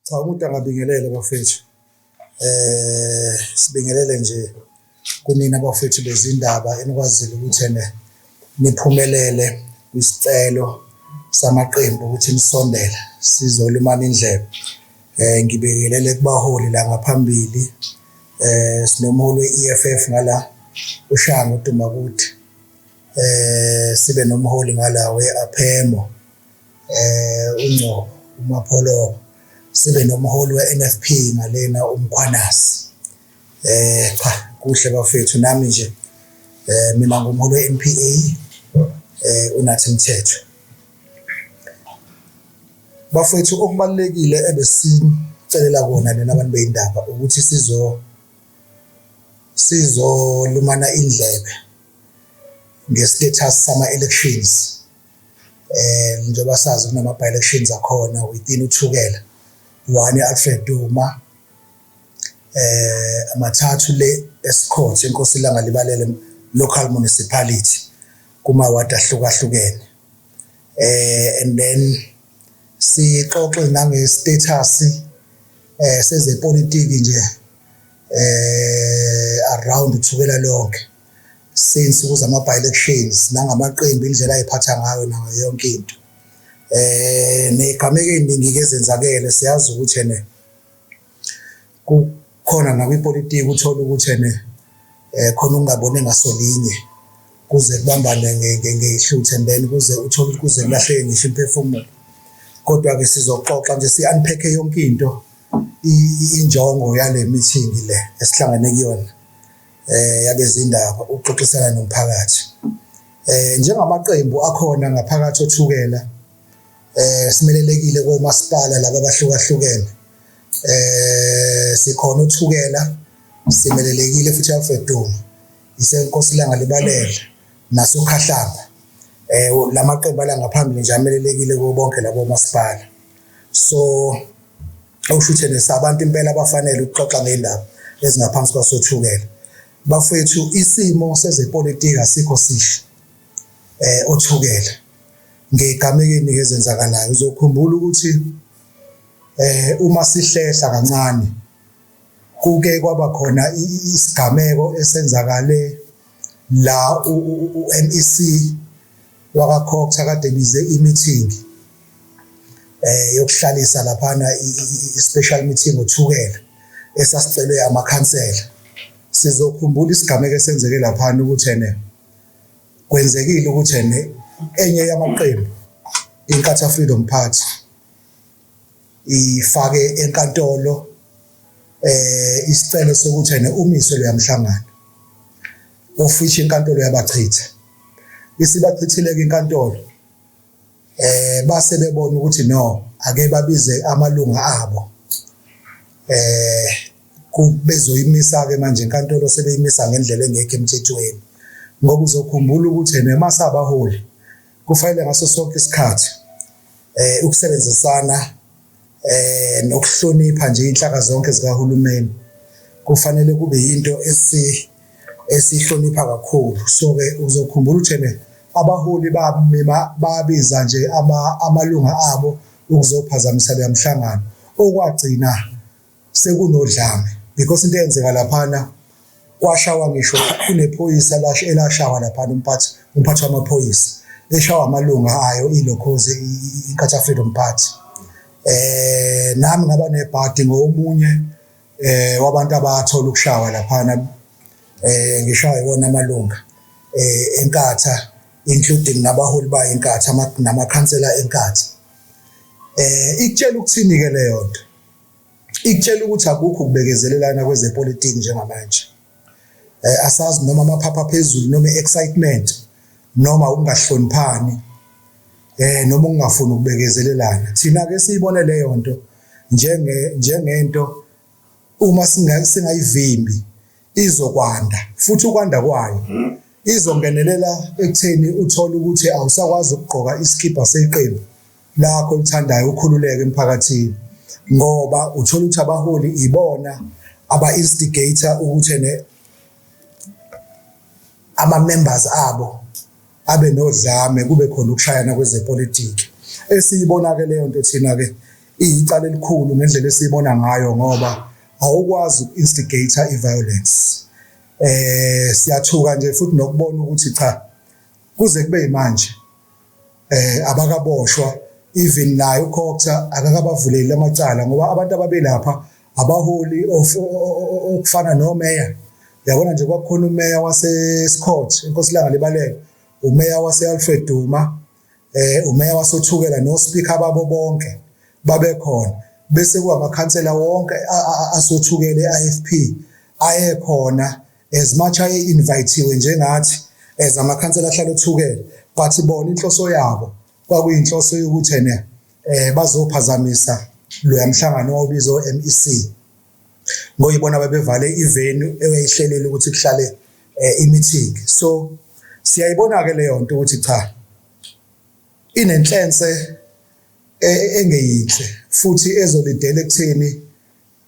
Cha umuntu angabingelele bafethu. Sibingelele nje kunina bafethu bezindaba enikwazile ukuthi niphumelele kwisicelo samaqembu ukuthi nisondele sizolumana indlebe. Ngibingelele kubaholi la ngaphambili. Sinomholi we-EFF ngala uShango Dumakude. Sibe nomholi ngala we-Aphemo uNgcobo uMapholo. Sibe nomholi we-NFP ngalena uMkhwanasi. Cha kuhle bafethu nami nje mina ngumholi we-NPA unathi Mthetho. Bafethu okubalekile ebesicelela kona lena abantu beindaba ukuthi sizolumana indlebe ngestatus sama elections. Njengoba sazi kunama by elections akhona within uThukela. One Alfred Duma amathathu le escort inkosi langa libalele local municipality kuma ward ahlukahlukene. And then sixoxe nange status sezepolitiki nje around uThukela lonke since kuza ama by elections nangamaqembu indlela ayiphatha ngayo nayo yonke into. Negameke eningi kezenzakele siyazi ukuthi kukhona nakwipolitiki uthola ukuthi khona ungabone ngasolinye kuze kubambane ngehluthe and then kuze uthola kuze kulahleke ngisho imphefumulo. Kodwa ke sizoxoxa nje si-unpack yonke into injongo yale meeting le esihlangane kuyona yabezindaba ukuxoxisana nomphakathi. Njengamaqembu akhona ngaphakathi oThukela simelelekile kuMaspala laba abahlukahlukene. Sikhona uThukela simelelekile futhi Alfred Duma isenkosi langa libalele naso Khahlamba. Lamaqembu ala ngaphambili nje amelelekile kubo bonke labo Maspala. So awushuthi nesabantu impela abafanele ukuxoxa ngendaba ezingaphansi kwasoThukela. Bafethu isimo sezepolitiki asikho sihle oThukela. Ngegamekeni ezenzakalayo uzokhumbula ukuthi uma sihlehla kancane kuke kwaba khona isigameko esenzakale la uNEC wakakhokha kade bize i-meeting yokuhlalisa laphana i-special meeting oThukela esasicelwe amakhansela. Sizokhumbula isigameko esenzeke laphana ukuthi kwenzekile ukuthi enye yamaqembu iNkatha Freedom Party ifake enkantolo isicelo sokuthi umiswe lo yamhlangano ofishi inkantolo yabachitha. Isibachithile inkantolo base bebona ukuthi no ake babize amalunga abo kubezoyimisa ke manje inkantolo sebeyimisa ngendlela engekho emthethweni. Ngoba uzokhumbula ukuthi nemasabaholi kufanele ngaso sonke isikhathi ukusebenzisana nokuhlonipha nje inhlaka zonke zikahulumeni kufanele kube into esihlonipha kakhulu. So ke uzokhumbula ukuthi abaholi babiza nje amalunga abo ukuzophazamisa le mhlangano okwagcina sekunodlame because into eyenzeka laphana kwashawa ngisho kunephoyisa elashawa laphana umphathi wamaphoyisa eshawa amalunga ayo ilokhoze iNkatha Freedom Party. Nami ngaba nebhadi ngomunye wabantu abathola ukushawa laphana ngishaywa wona amalunga eNkatha including nabaholi bayiNkatha namakhansela eNkatha. Ikutshela ukuthini ke leyo nto? Ikutshela ukuthi akukho ukubekezelelana kwezepolitiki njengamanje. Asazi noma amaphapha phezulu noma excitement noma ukungahloniphani noma ungafuni ukubekezelelana. Thina ke siyibone leyo nto njengento uma singayivimbi izokwanda futhi ukwanda kwayo izongenelela ekutheni uthola ukuthi awusakwazi ukugqoka iskipa seqembu lakho lithandayo ukhululeke emphakathini ngoba uthola ukuthi abaholi ibona aba-instigator ukuthi ama-members abo abe nodlame kube khona ukushayana kwezepolitiki. Esiyibona ke leyo nto thina ke iyicala elikhulu ngendlela esiyibona ngayo ngoba awukwazi uku-instigator i-violence. Siyathuka nje futhi nokubona ukuthi cha kuze kube yimanje abakaboshwa even naye uCokta akakabavuleli amacala ngoba abantu ababelapha abaholi okufana nomeya. Yabona nje kwakhona umeya wase-Scott eNkosilanga Libalele, umeya wase-Alfred Duma, umeya wase-uThukela no-speaker babo bonke babekhona, bese kuwamakhansela wonke asothukele e-IFP ayekhona as much aye-invite-iwe njengathi as amakhansela ahlala uThukela, but bona inhloso yabo kwakuyinhloso yokuthi bazophazamisa loya mhlangano owawubizwa MEC ngoyibona babevale ivenue eyayihlelele ukuthi kuhlale i-meeting. So siyayibona ke leyo nto ukuthi cha inenhlense engeyinhle futhi ezolidela ekutheni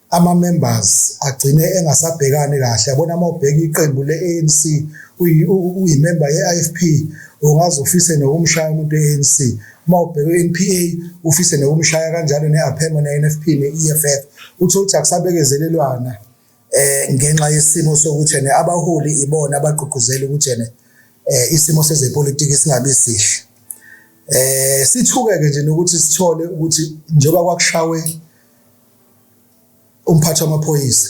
ama-members agcine engasabhekani kahle. Yabona uma ubheka iqembu le-ANC uyimember ye-IFP ungaze ufise nokumshaya umuntu e-ANC, uma ubheka i-NPA ufise nokumshaya kanjalo ne-APEMO ne-NFP ne-EFF, uthi ukuthi akusabekezelelwana ngenxa yesimo sokuthi abaholi ibona abagqugquzela ukuthi isimo sezepolitiki singabi sihle. Sithuke-ke nje nokuthi sithole ukuthi njengoba kwakushawe umphathi wamaphoyisa,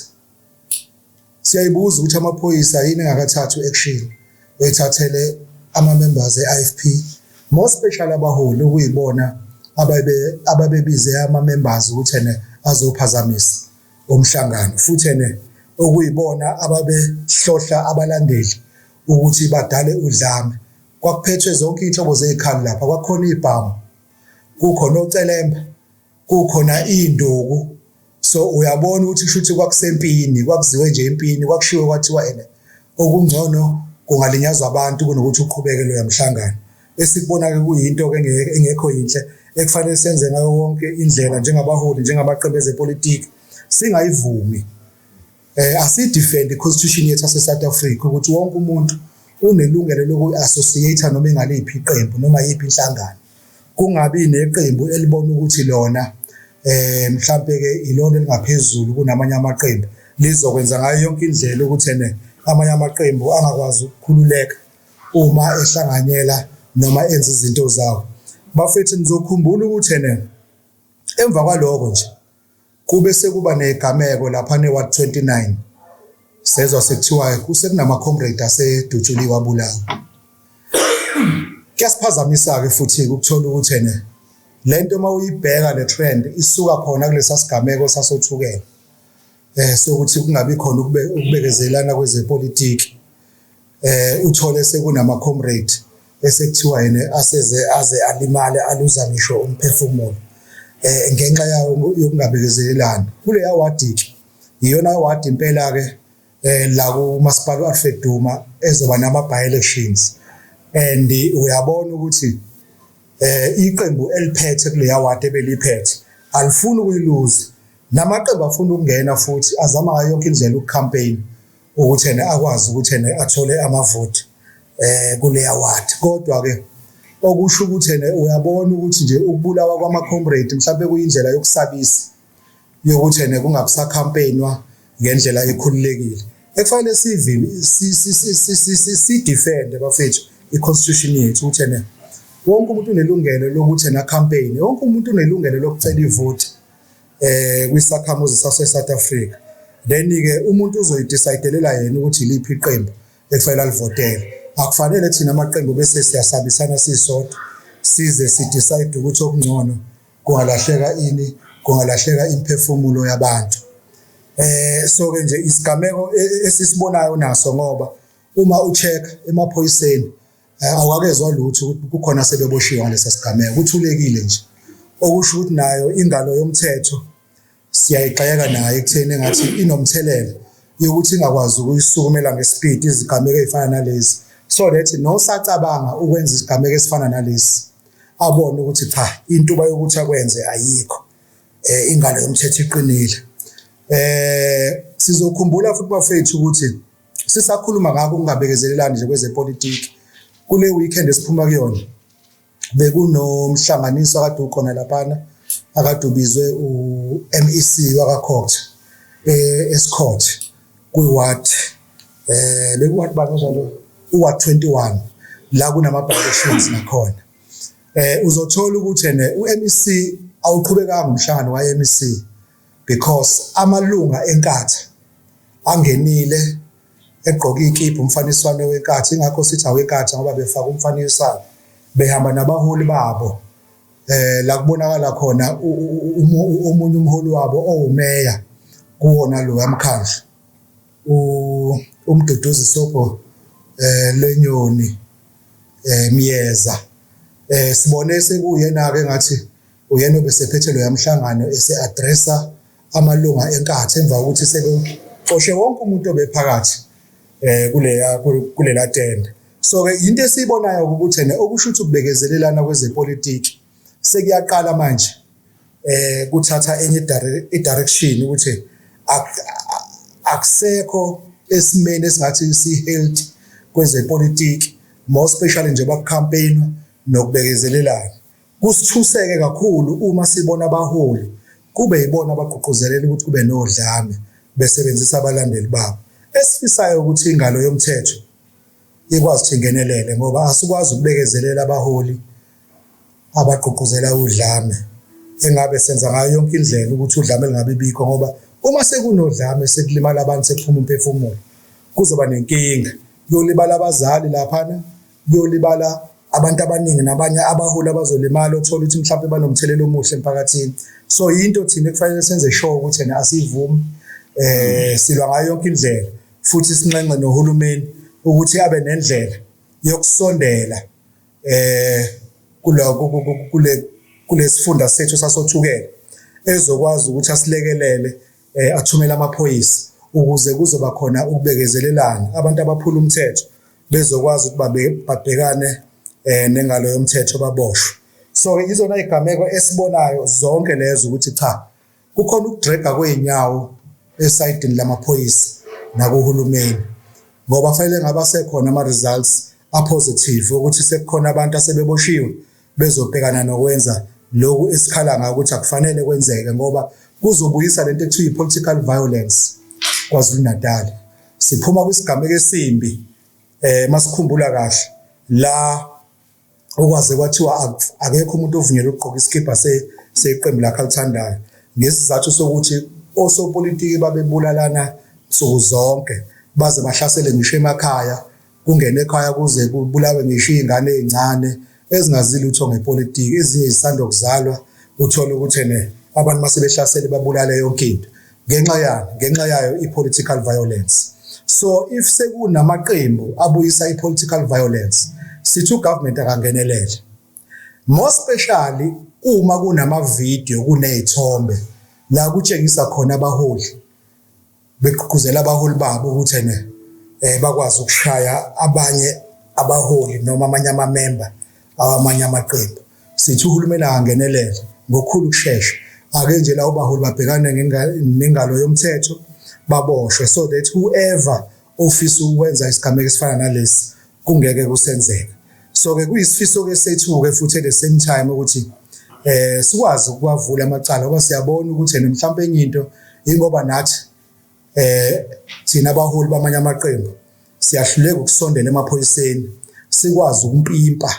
siyayibuza ukuthi amaphoyisa yini engakathathu action ethathele ama-members e-IFP, more special abaholi ukuyibona ababebize ama-members ukuthi azophazamisa umhlangano, futhi okuyibona ababehlohla abalandeli ukuthi badale udlame. Kwakuphethwe zonke iy'nhlobo zey'khali lapha, kwakukhona ibhamu, kukhona ocelemba, kukhona iy'nduku. So uyabona ukuthi kushuthi kwakusempini, kwakuziwe nje empini, kwakushiwo kwathiwa okungcono kungalinyazwa abantu kunokuthi uqhubeke loya mhlangano. Esikubona-ke kuyinto-ke engekho yinhle ekufanele senze ngayo wonke indlela njengabaholi, njengabaqembu ezepolitiki, singayivumi. Asidefend i-constitution yethu yase-South Africa ukuthi wonke umuntu unelungelo loku-associate noma engaliphi iqembu noma yiphi inhlangano, kungabi neqembu elibona ukuthi lona mhlambe-ke ilona elingaphezulu kunamanye amaqembu lizokwenza ngayo yonke indlela ukuthi amanye amaqembu angakwazi ukukhululeka uma ehlanganyela noma enza izinto zawo. Bafethu nizokhumbula ukuthi emva kwaloko nje kube sekuba negameko lapha ne-Ward 29 sezwa sekuthiwa kusekunama-comrade asedutshuliwe abulawa. Kuyasiphazamisa-ke futhi ukuthola ukuthi le nto uma uyibheka le trend isuka khona kulesa sigameko sasothukela sokuthi kungabi khona ukubekezelana kwezepolitiki. Uthole sekunama-comrade esekuthiwa aseze aze alimale aluza ngisho umphefumulo ngenxa yawo yokungabekezelelani. Kuleya wadi-ke iyona wadi impela-ke la kuMaspala u-Alfred Duma ezoba nama-by-elections, and uyabona ukuthi iqembu eliphethe kuleya wadi ebeliphethe alifuni ukuyiluza, namaqembu afuna ukungena futhi azama ngayo yonke indlela ukucampaign ukuthi akwazi ukuthi athole amavoti kuleya wadi. Kodwa-ke okusho ukuthi uyabona ukuthi nje ukubulawa kwama-comrade mhlawumbe kuyindlela yokusabisa yokuthi kungabusakhampeynwa ngendlela ekhululekile. Ekufanele si-defend bafethu i-constitution yethu ukuthi wonke umuntu unelungelo lokuthi campaign, wonke umuntu unelungelo lokucela ivoti kwisakhamuzi sase-South Africa. Then-ke umuntu uzoyidesayidelela yena ukuthi iliphi iqembu ekufanele alivotele. Akufanele thina amaqembu bese siyasabisana sisodwa size sidecide ukuthi okungcono kungalahleka imphefumulo yabantu. So-ke nje isigameko esisibonayo naso ngoba uma ucheck emaphoyiseni awukakezwa lutho ukuthi kukhona sebeboshiwe ngalesa sigameko, kuthulekile nje. Okusho ukuthi nayo ingalo yomthetho siyayixeka nayo ekutheni engathi inomthelela yokuthi ingakwazi ukuyisukumela ngespeed izigameko ezifana nalezi, so that nosacabanga ukwenza isigameko esifana nalesi abone ukuthi cha intuba yokuthi akwenze ayikho, ingalo yomthetho iqinile. Sizokhumbula futhi bafethu ukuthi sisakhuluma ngakho ukungabekezelelani nje kwezepolitiki. Kule weekend esiphuma kuyona bekunomhlanganiso kade ukhona laphana akadubizwe uMEC wakaCourt eScourt kuward bekuward banjalo uward 21 la kunama elections nakhona. Uzothola ukuthi uMEC awuqhubekanga umhlangano waMEC because amalunga enkatha angenile egqoka ikipa umfaniswano wenkatha, ingakho sithi awekatha ngoba befaka umfaniswano behamba nabaholi babo. La kubonakala khona omunye umholi wabo owumeya kuwona lo yamkhandla umduduzi sopo lenyoni Miyeza. Sibone sekuyena ke ngathi uyena obesephethe lo yamhlangano ese-addressa amalunga enkatha emva kokuthi sebexoshe wonke umuntu obephakathi kulela tende. So ke into esiyibonayo ukuthi okusho ukuthi ukubekezelelana kwezepolitiki sekuyaqala manje kuthatha enye direction ukuthi akusekho esimeni esingathi si-health kwezepolitiki, more especially nje bakucampaign nokubekezelelana. Kusithuseke kakhulu uma sibona abaholi kube yibona abagqugquzelela ukuthi kube nodlame besebenzisa abalandeli babo. Esifisayo ukuthi ingalo yomthetho ikwazi ukuthi ingenelele ngoba asikwazi ukubekezelela abaholi abagqugquzela udlame. Engabe senza ngayo yonke indlela ukuthi udlame lingabe bikho ngoba uma sekunodlame sekulimala abantu sekuphuma umphefumulo kuzoba nenkinga. Kuyolibala abazali laphana, kuyolibala abantu abaningi nabanye abaholi abazolimala othola ukuthi mhlawumbe banomthelelo omuhle emphakathini. So into thina kufanele senze sure ukuthi asivumi silwa ngayo yonke indlela futhi sinxenxe nohulumeni ukuthi abe nendlela yokusondela kule sifunda sethu sasothukela ezokwazi ukuthi asilekelele athumela amaphoyisa ukuze kuzoba khona ukubekezelelana abantu abaphula umthetho bezokwazi ukuthi babhekane nengalo yomthetho baboshwe. So izona igameko esibonayo zonke lezo ukuthi cha kukhona ukudraga kweinyawo esayidini lamaphoyisa nakuhulumeni ngoba fanele ngaba sekhona ama results apositive ukuthi sekukhona abantu asebeboshiwe bezobhekana nokwenza lokhu esikhala ngako ukuthi akufanele kwenzeke ngoba kuzobuyisa lento ekuthiwa political violence KwaZulu-Natal. Siphuma kwisigameko esimbi masikhumbula kahle la okwaze kwathiwa akekho umuntu ovunyelwe ukugqoka iskipa seqembu lakhe alithandayo ngesizathu sokuthi osopolitiki babebulalana nsuku zonke baze bahlasele ngisho emakhaya, kungene ekhaya kuze kubulawe ngisho izingane ezincane ezingazili utho ngepolitiki, ezinye izisanda ukuzalwa uthola ukuthi abantu mase behlasele babulale yonke into ngenxa yayo i-political violence. So if sekunamaqembu abuyisa i-political violence sithi ugovernment akangenelele, more especially uma kunama-video kuney'thombe la kutshengisa khona abaholi begqugquzela abaholi babo ukuthi bakwazi ukushaya abanye abaholi noma amanye amamemba awamanye amaqembu. Sithi uhulumeni angenelele ngokukhulu ukushesha ake nje lawo baholi babhekane nengalo yomthetho baboshwe so that whoever ofisa ukwenza isigameko esifana nalesi kungeke kusenzeke. So ke kuyisifiso ke sethu-ke futhi at the same time ukuthi sikwazi ukuwavula amacala ngoba siyabona ukuthi mhlawumbe enye into ingoba nathi thina abaholi bamanye amaqembu siyahluleka ukusondela emaphoyiseni sikwazi ukumpimpa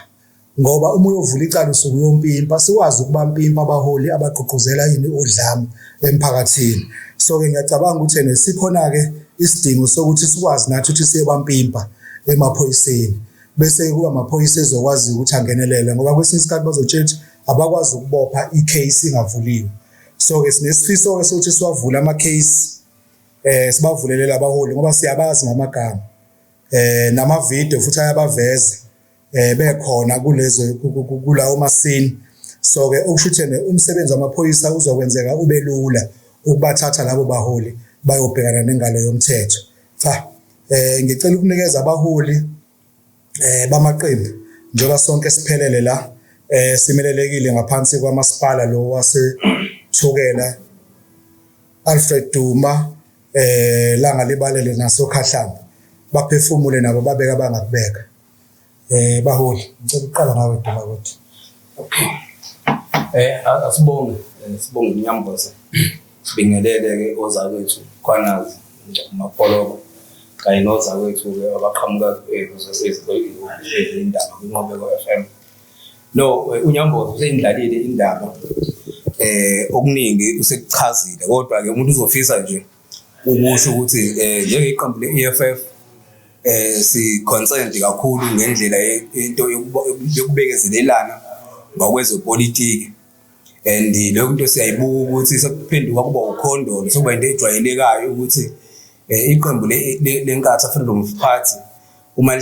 ngoba uma uyovula icala usuku yompimpa sikwazi ukubampimpa abaholi abagqugquzela udlame emphakathini. So ke ngiyacabanga ukuthi sikhona-ke isidingo sokuthi sikwazi nathi ukuthi siyebampimpa emaphoyiseni bese kuba amaphoyisa ezokwazi ukuthi angenelele ngoba kwesinye isikhathi bazotshela abakwazi ukubopha i-case ingavuliwe. So ke sinesifiso-ke sokuthi siwavule ama-case sibavulelela abaholi ngoba siyabazi ngamagama namavidiyo futhi ayabaveze bekhona kulawo masini. So ke okusho ukuthi umsebenzi wamaphoyisa uzokwenzeka ube lula ukubathatha labo baholi bayobhekana nengalo yomthetho. Ngicela ukunikeza abaholi bamaqembu njengoba sonke siphelele la simelelekile ngaphansi kwaMaspala lo waseThukela Alfred Duma langa libalele nasoKhahlamba baphefumule nabo babeka bangakubeka. Baholi ngicela uqala ngawe Duma kodwa. Asibonge sibonge inyamboza sibingelele ke ozakwethu kwanazi mapoloko kanye nozakwethu ke abaqhamuka indaba kwinqobeko FM. No, unyamboza useyindlalile indaba okuningi usekuchazile, kodwa ke umuntu uzofisa nje ukusho ukuthi njengeqembu le-EFF si concerned kakhulu ngendlela into yokubekezelelana ngokwezepolitiki, and lokho into siyayibuka ukuthi sekuphenduka kuba ukhondolo, sokuba into ejwayelekayo ukuthi iqembu lenkatha Freedom of Party uma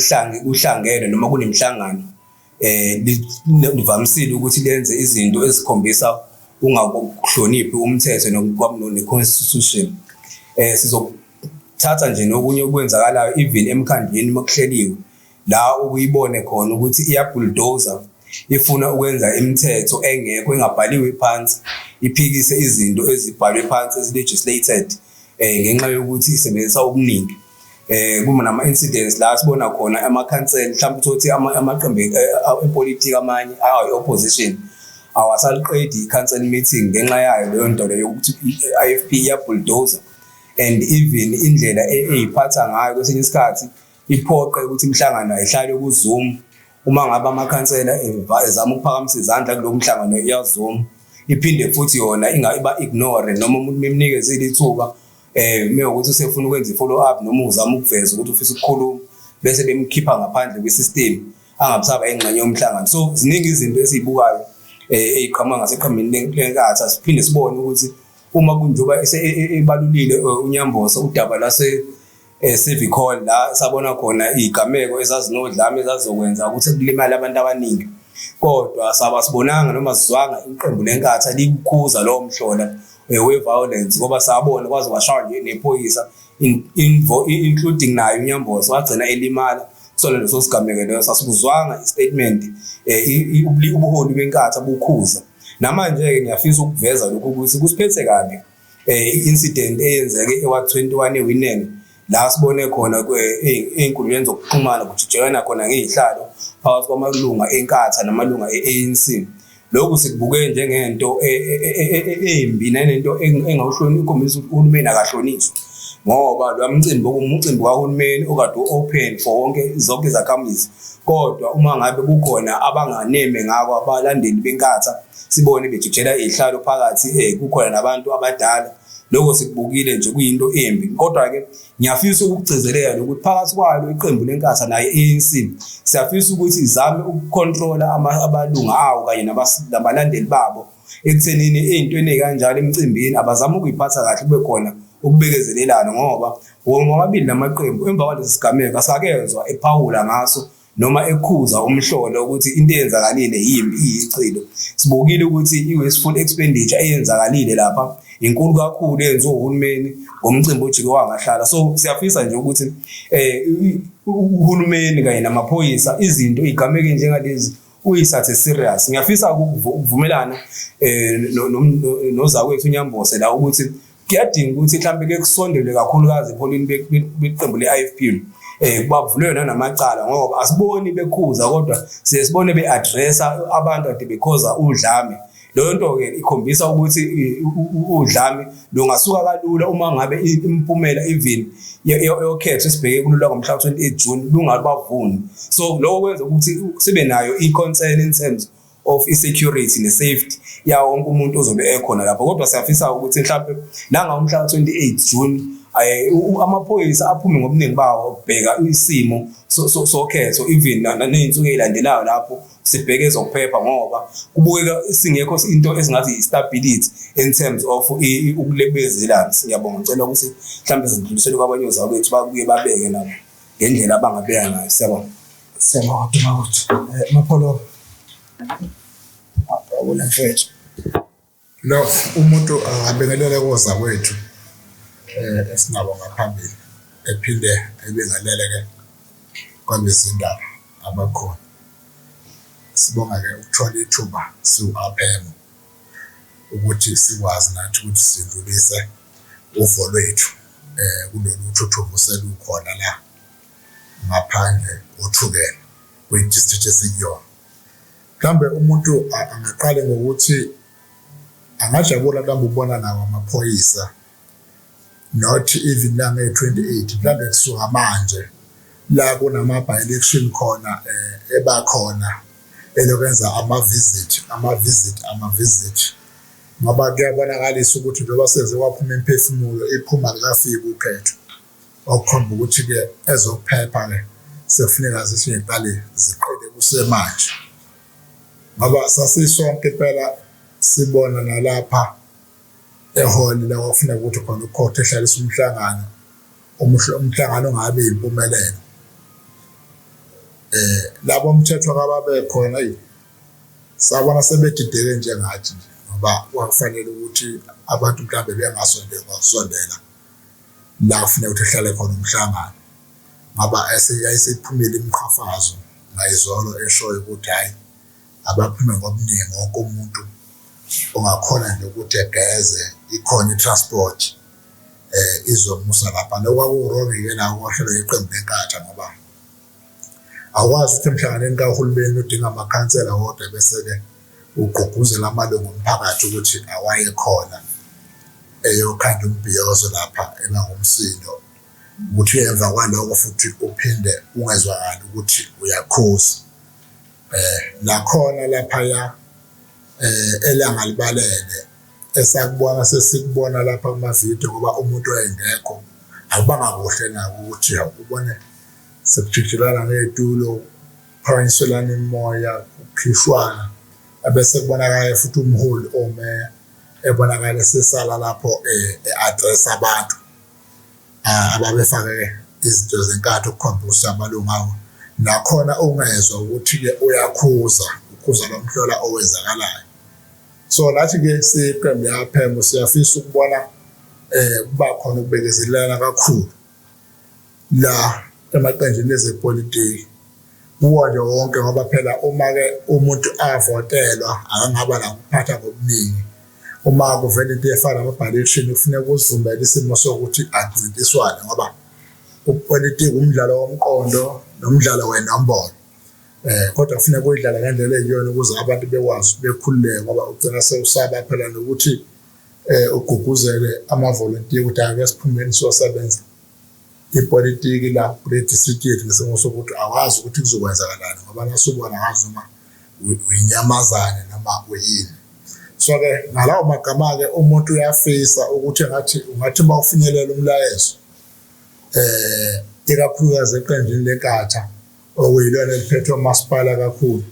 uhlangene noma kunemhlangano livamisile ukuthi lenze izinto ezikhombisa ungakuhloniphi umthetho ne-constitution. Sizothatha nje nokunye okwenzakalayo even emkhandlweni makuhleliwe la ukuyibone khona ukuthi iyabulldozer ifuna ukwenza imithetho engekho engabhaliwe phansi, iphikise izinto ezibhalwe phansi ezi-legislated ngenxa yokuthi isebenzisa okuningi. Kuma nama-incidents la sibona khona amakhansela, mhlawumbe uthi amaqembu epolitiki amanye ayi-opposition awasaliqedi i-council meeting ngenxa yayo leyo nto leyo yokuthi i-IFP iyabulldozer, and even indlela eyiphatha ngayo kwesinye isikhathi iphoqe ukuthi imhlangano ayihlale ku-Zoom. Uma ngabe amakhansela ezama ukuphakamisa izandla kulo mhlangano iya-Zoom, iphinde futhi yona iba-ignore noma umuntu memnikezile ithuba mewukuthi usefuna ukwenza i-follow up noma uzama ukuveza ukuthi ufisa ukukhuluma bese bemkhipha ngaphandle kwe-system angabisaba ingxenye yomhlangano. So ziningi izinto esizibukayo eziqhamuka ngaseqhambini lenkatha. Siphinde sibone ukuthi uma kunjoba ebalulile unyamboza udaba lase civic hall la sabona khona igameko ezazinodlame ezazokwenza ukuthi kulimale abantu abaningi, kodwa sabasibonanga noma sizwanga iqembu lenkatha likukhuza lo mhlola we-violence ngoba sabona kwaze kwashaya nje nephoyisa including nayo unyamboza wagcina elimala kusona leso sigameko leso. Sasibuzwanga i-statement ubuholi benkatha bukhuza. Namanje-ke ngiyafisa ukuveza lokhu ukuthi kusiphethe kabi i-incident eyenzeke eWard 21 eWinene la sibone khona ey'nkundleni zokuxhumana kujijelwana khona ngey'hlalo phakathi kwamalunga enkatha namalunga e-ANC. Lokhu sikubuke njengento embi nanento engawuhloniphi, ikhombisa ukuthi uhulumeni akahlonishwa ngoba lo mcimbi umcimbi kahulumeni okade open for wonke zonke izakhamizi, kodwa uma ngabe kukhona abanganeme ngako abalandeli benkatha sibone bejikela ihlalo phakathi kukhona nabantu abadala, lokho sikubukile nje kuyinto embi. Kodwa ke ngiyafisa ukugcizelela ukuthi phakathi kwalo iqembu lenkatha naye ANC siyafisa ukuthi izame ukucontrola abalunga awo kanye nabalandeli babo ekuthenini ey'ntweni ey'kanjalo emcimbini abazama ukuyiphatha kahle, kube khona ukubekezelelana ngoba womabili namaqembu emva kwalesi sigameko asakezwa ephawula ngaso noma ekhuza umhlolo ukuthi into eyenzakalile yimbi, iyicilo. Sibukile ukuthi i-wasteful expenditure eyenzakalile lapha inkulu kakhulu eyenziwe uhulumeni ngomcimbi ojike wangahlala. So siyafisa nje ukuthi uhulumeni kanye namaphoyisa izinto igameke njengalezi uyisathe serious. Ngiyafisa ukuvumelana nozakwethu unyamboza la ukuthi kuyadinga ukuthi mhlambe ke kusondele kakhulukazi epolini beqembu le-IFP bavulwe namacala ngoba asiboni bekhuza, kodwa siyesibone be-addressa abantu ade bekhoza udlame. Leyo nto ke ikhombisa ukuthi udlame lungasuka kalula uma ngabe impumela even yokhetho esibheke kulula ngomhla 28 June lungabavuni. So lokho kwenza ukuthi sibe nayo i-concern in terms of i-security ne-safety yawo wonke umuntu ozobe ekhona lapho. Kodwa siyafisa ukuthi mhlawumbe nangomhla 28 June amaphoyisa aphume ngobuningi bawo ukubheka isimo sokhetho even ney'nsuku ey'landelayo lapho sibheke ezokuphepha ngoba kubukeka singekho into esingathi i-stability in terms of ukulebezelana. Ngiyabonga, ngicela ukuthi mhlawumbe zindlulisele kwabanye ozakwethu babuye babeke nabo ngendlela abangabeka ngayo. Siyabonga. Siyabonga ukuthi Mapolo abona mfethu lo umuntu angabekelela kozakwethu esingabo ngaphambili ephinde ebengaleleke kwabezindaba abakhona. Sibonga ke ukuthola ithuba siwu-aphemo ukuthi sikwazi nathi ukuthi sidlulise uvo lwethu kulolu thuthuva selukhona la ngaphandle uThukela kwi-district esikuyona. Mhlambe umuntu angaqale ngokuthi angajabula mhlawumbe ukubona nawo amaphoyisa not even la nge-28 mhlawumbe kusuka manje la kunama-by-election khona ebakhona elokwenza ama-visit ngoba kuyabonakalisa ukuthi njengoba seze kwaphuma imphefumulo iphuma likafika ukhetho okukhomba ukuthi-ke ezokuphepha-ke sekufuneka zisiqale ziqede kusemanje ngoba sasisonke phela sibona nalapha eholi la kwafuneka ukuthi khona ukhotho ehlalisa umhlangano ongabe yimpumelelo labo umthetho kababe khona sabona sebedideke njengathi nje ngoba kwakufanele ukuthi abantu mhlawumbe bengasondela la kufuneka ukuthi ehlale khona umhlangano ngoba yayisephumile imiqhafazo ngayizolo eshoyo ukuthi hayi abaphume ngobuningi wonke umuntu ongakhona nje ukuthi egeze ikhona i-transport izomusa lapha lokwakuwrongi-ke nawo kwahlelwa iqembu lenkatha ngoba akwazi ukuthi emhlanganweni kahulumeni udinga amakhansela wodwa bese-ke ugqugquzela amalungu omphakathi ukuthi awaye khona eyokhanda umbhiyozo lapha ebangumsindo ukuthi emva kwaloko futhi uphinde ungezwakali ukuthi uyakhuza nakhona laphaya elanga libalele esakubona sesikubona lapha kumavidiyo ngoba umuntu wayengekho akubanga kuhle nako ukuthi ubone sekujijilana ngey'tulo phakanyiselana imimoya kukhishwana abese kubonakala futhi umholi omeya ebonakala sesala lapho e-address abantu ababefake izinto zenkatho ukukhombisa amalungu awo nakhona ungezwa ukuthi-ke ukhuza lo mhlola owenzakalayo so nathi-ke siqembu yaphemo siyafisa ukubona kuba khona ukubekezelelana kakhulu la emaqenjini ezepolitiki kuwo nje wonke ngoba phela uma-ke umuntu avotelwa akangaba nakuphatha ngobuningi uma kuvela into efana nama-by-election kufuneka uzivumbele isimo sokuthi ancintiswane ngoba upolitiki umdlalo womqondo nomdlalo wenombolo kodwa kufuneka uyidlala ngendlela eyiyona ukuze abantu bekwazi bekhululeke ngoba ugcina sewusaba phela nokuthi ugqugquzele amavolontiya ukuthi ake siphumeni siyosebenza ipolitiki la kule district yethu ngesimo sokuthi awazi ukuthi kuzokwenzakalani ngoba nasubona ngazi uma uyinyamazane noma uyini so-ke ngalawo magama-ke umuntu uyafisa ukuthi ungathi uma ufinyelela umlayezo ikakhulukazi eqenjini lenkatha okuyilona eliphethwe uMaspala kakhulu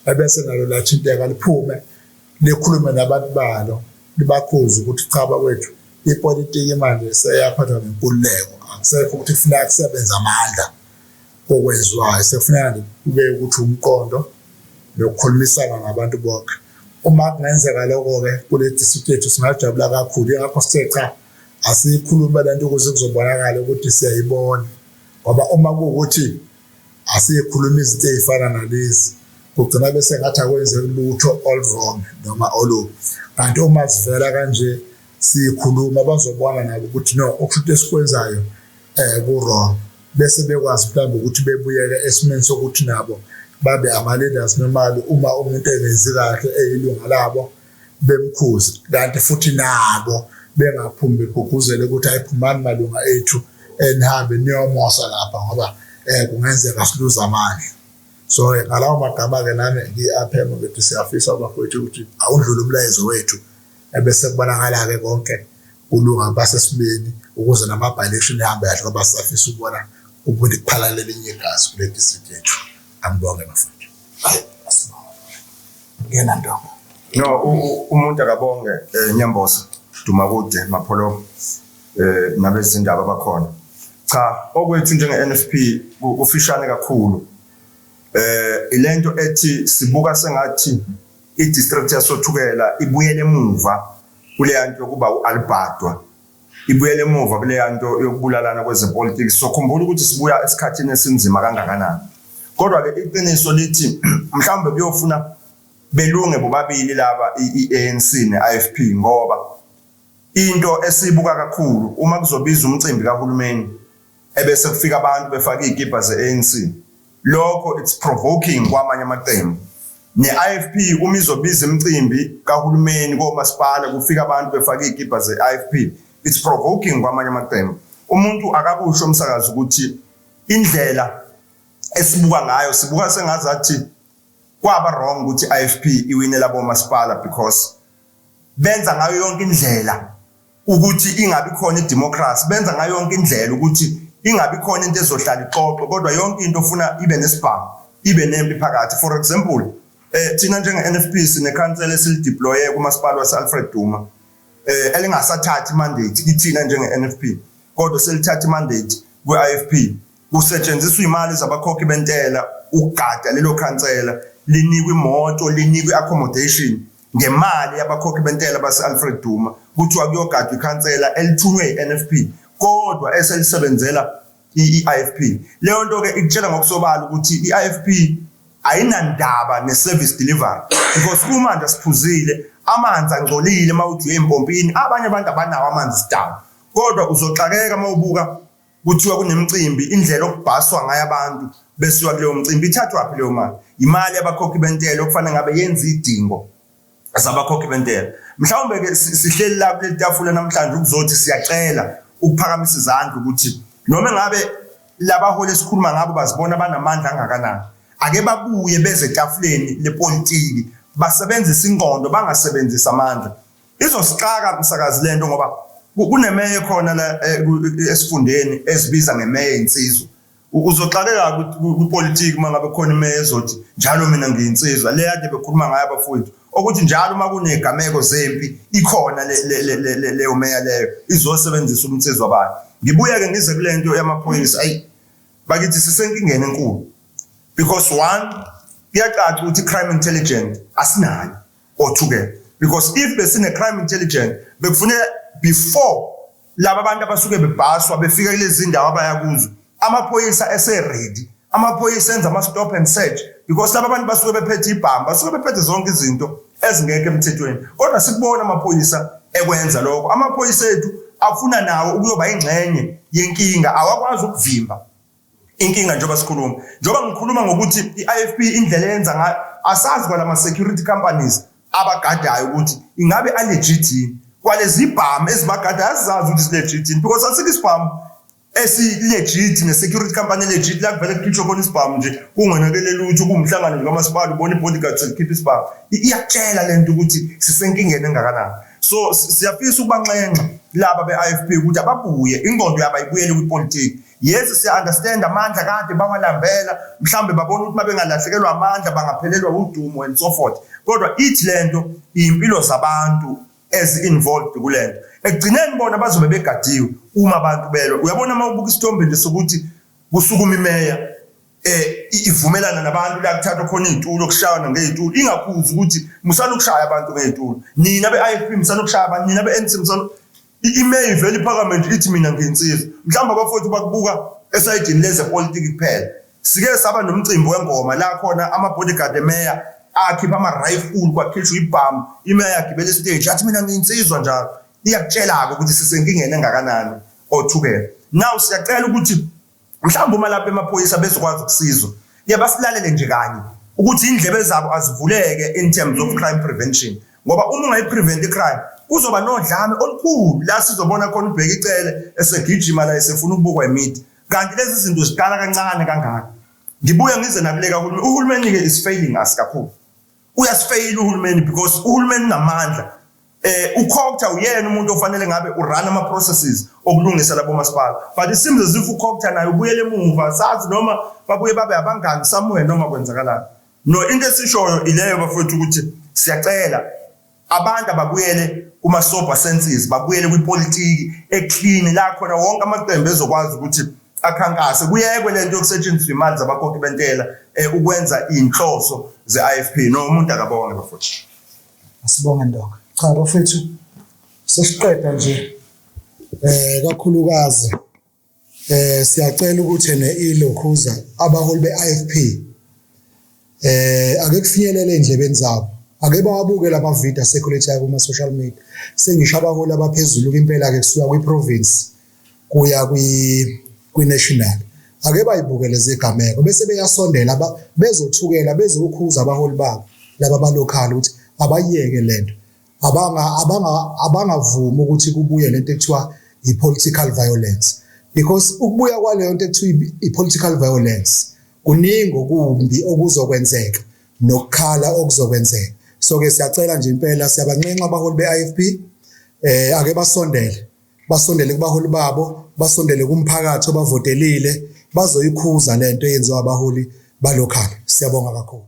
ebese nalo lathinteka liphume likhulume nabantu balo libakhuze ukuthi cha bakwethu ipolitiki manje seyaphathwa ngenkululeko akusekho ukuthi kufuneka kusebenza amandla okwenziwayo sekufuneka kube ukuthi umqondo nokukhulumisana nabantu bonke uma kungenzeka lokho-ke kule district yethu singajabula kakhulu ingakho sithe cha asiyikhulume le nto ukuze kuzobonakala ukuthi siyayibona ngoba uma kuwukuthi asiyikhuluma izinto ey'fana nalezi kugcina bese ngathi akwenzeki lutho all wrong noma olubi kanti uma sivela kanje siyikhuluma bazobona nabo ukuthi no okushuthi esikwenzayo ku-wrong bese bekwazi mhlawumbe ukuthi bebuyeke esimeni sokuthi nabo babe ama-leaders normally uma umuntu engenzi kahle eyilunga labo bemkhuze kanti futhi nabo bengaphumi begqugquzele ukuthi ayiphumani malunga ethu enihambe niyomosa lapha ngoba kungenzeka siluze amandla so ngalawo magama-ke nami ngi-aphemo ngithi siyafisa abafowethu ukuthi awudlule umlayezo wethu ebese kubonakala-ke konke kulunga basesimeni ukuze nama-by-election ehambe kahle ngoba sisafisa ukubona ukuthi kuphalale elinye igazi kule district yethu. Angibonge bafowethu. Ngena Ndongo. No umuntu akabonge Nyambosa Dumakude Mapholo nabezindaba bakhona. Cha okwethu njenge-NFP ufishane kakhulu. Ilento ethi sibuka sengathi i-district yasoThukela ibuyele emuva kule yanto yokuba uAlbadwa. Ibuyele emuva kule yanto yokubulalana kwezepolitics. So khumbula ukuthi sibuya esikhathini esinzima kangakanani. Kodwa ke iqiniso lithi mhlawumbe kuyofuna belunge bobabili laba i-ANC ne-IFP ngoba into esibuka kakhulu uma kuzobiza umcimbi kahulumeni ebese kufika abantu befaka izikipa ze-ANC lokho it's provoking kwamanye amaqembu ne-IFP uma izobiza imicimbi kahulumeni komasipala kufika abantu befake igibha ze-IFP, it's provoking kwamanye amaqembu. Umuntu akakusho umsakazi ukuthi indlela esibuka ngayo sibuka sengazathi kwaba wrong ukuthi IFP iwinela bomasipala because benza ngayo yonke indlela ukuthi ingabi khona idemocracy, benza ngayo yonke indlela ukuthi ingabi khona into ezohlala ixoxwe, kodwa yonke into ofuna ibe nesibhamu, ibe nempi phakathi. For example, thina njenge-NFP sinekhansela esilideploye kumasipala wase-Alfred Duma elingasathathi mandate kithina njenge-NFP, kodwa selithatha mandate kwe-IFP. Kusetshenziswa imali zabakhokhi bentela ukugada lelo khansela, linikwe imoto, linikwe accommodation ngemali yabakhokhi bentela base-Alfred Duma, kuthiwa kuyogadwa ikhansela elithunywe i-NFP kodwa eselisebenzela i-IFP. Leyo nto ke ikutshela ngokusobala ukuthi i-IFP ayinandaba ne-service delivery because kumanje siphuzile amanzi angcolile mawuthi empompini, abanye abantu abanawo amanzi sidaba, kodwa uzoxakeka mawubuka kuthiwa kunemicimbi, indlela okubhaswa ngayo abantu besiwa kuleyo mcimbi ithathwa phi leyo mali? Imali yabakhokhi bentela okufanele ngabe yenza idingo zabakhokhi bentela. Mhlawumbe ke sihleli la kule tafula namhlanje ukuzothi siyacela ukuphakamisa izandla ukuthi noma ngabe labaholi esikhuluma ngabo bazibona banamandla angakanani, ake babuye beze etafuleni lepolitiki basebenzisa ingqondo bangasebenzisa amandla. Izosixaka umsakazi lento ngoba kunemeya khona la esifundeni esibiza ngemeya insizwa. Uzoxakeka kupolitiki mangabe khona imeya ezothi njalo mina ngiyinsizwa le yade bekhuluma ngayo abafowethu, ukuthi njalo uma kunegameko zempi ikhona leyo meya leyo izosebenzisa umnsizwa bayo. Ngibuya ke ngize kulento yamaphoyisa, bakithi sisenkingeni enkulu because one kuyacaca ukuthi crime intelligence asinayo oThukela, because if besine crime intelligence bekufuneka before laba abantu abasuke bebhaswa befika kulezi ndawo abaya kuzo amaphoyisa ese-ready, amaphoyisa enza ama-stop and search because laba abantu basuke bephethe ibhamba, basuke bephethe zonke izinto ezingekho emthethweni, kodwa sikubona amaphoyisa ekwenza lokho. Amaphoyisa ethu afuna nawo ukuyoba ingxenye yenkinga, awakwazi ukuvimba inkinga njengoba sikhuluma. Njengoba ngikhuluma ngokuthi i-IFP indlela yenza ngayo, asazi kwalama security companies abagadayo ukuthi ingabe a-legit yini, kwalezi ibhamu ezibagadayo azizazi ukuthi si-legit yini, because asikho isibhamu esi-legit ne-security company legit la kuvele kukhitshwe khona isibhamu nje kungenakele lutho kuwumhlangano kamasipala ubona i-bodyguard selikhipha isibhamu. Iyakutshela lento ukuthi sisenkingeni engakanani. So siyafisa ukubanxenxa laba be-IFP ukuthi ababuye ingqondo yabo ayibuyele kwipolitiki. Yes, siya-understand amandla kade bawalambela, mhlawumbe babona ukuthi mabengalahlekelwa amandla bangaphelelwa udumo and so forth, kodwa ithi lento iy'mpilo zabantu ezi-involved kulento. Ekugcineni bona bazobe begadiwe uma abantu belwe. Uyabona uma ubuka isithombe nje sokuthi kusukuma imeya ivumelana nabantu la kuthathwa khona iy'tulo kushayana ngey'tulo, ingakhuzi ukuthi musana ukushaya abantu ngey'tulo, nina be-IFP musana ukushaya abantu, nina be-NC musana imeya ivela iParliament ithi mina ngiyinsizwa. Mhlawumbe abafowethu bakubuka esayidini lezepolitiki kuphela. Sike saba nomcimbi wengoma la khona ama-bodyguard emeya akhipha ama-rifle kwakhishwa ibhamu, imeya yagibela istage athi mina ngiyinsizwa njalo. Iyakutshela-ke ukuthi sisenkingeni engakanani oThukela. Now siyacela ukuthi mhlawumbe uma lapha emaphoyisa bezokwazi ukusizwa, basilalele nje kanye ukuthi indlebe zabo azivuleke in terms of crime prevention, ngoba uma ungayiprevent icrime kuzoba nodlame olukhulu la sizobona khona ubheka icele esegijima la esefuna ukubukwa imidi, kanti lezi zinto ziqala kancane kangaka. Ngibuye ngize nakuleka uhulumeni. Uhulumeni-ke is failing us kakhulu, uyasifeyila uhulumeni because uhulumeni unamandla. UCocta uyena umuntu ofanele ngabe urun ama-processes okulungisa labo masipala, but it seems as if uCocta naye ubuyele emuva, sazi noma babuye babe abangani somewhere noma kwenzakalani. No, into esishoyo ileyo bafowethu ukuthi siyacela abantu ababuyele kuma-sober senses, babuyele kwipolitiki eclean la khona wonke amaqembu ezokwazi ukuthi akhankase kuyekwe lento yokusetshenziswa imali zabakhokhi bentela ukwenza iy'nhloso ze-IFP. No, umuntu akabonge bafowethu. Asibonge ndoka. Cha bafethu sesiqeda nje kakhulukazi siyacela ukuthi ilokhuza abaholi be-IFP ake kufinyelele endlebeni zabo, ake bawabuke lama video asekhulethaya kuma social media. Sengisho abaholi abaphezulu impela ke kusuka kwi-province kuya kwi-national, ake bayibukele zegameko bese beyasondela bezothukela bezokhuza abaholi babo laba balocal ukuthi abayeke lento abangavuma ukuthi kubuye lento ekuthiwa i-political violence, because ukubuya kwaleyo nto ekuthiwa i-political violence kuningi okumbi okuzokwenzeka nokukhala okuzokwenzeka. So ke siyacela nje impela siyabancenga abaholi be-IFP ake basondele kubaholi babo, basondele kumphakathi obavotelile bazoyikhuza lento eyenziwa abaholi balocal. Siyabonga kakhulu.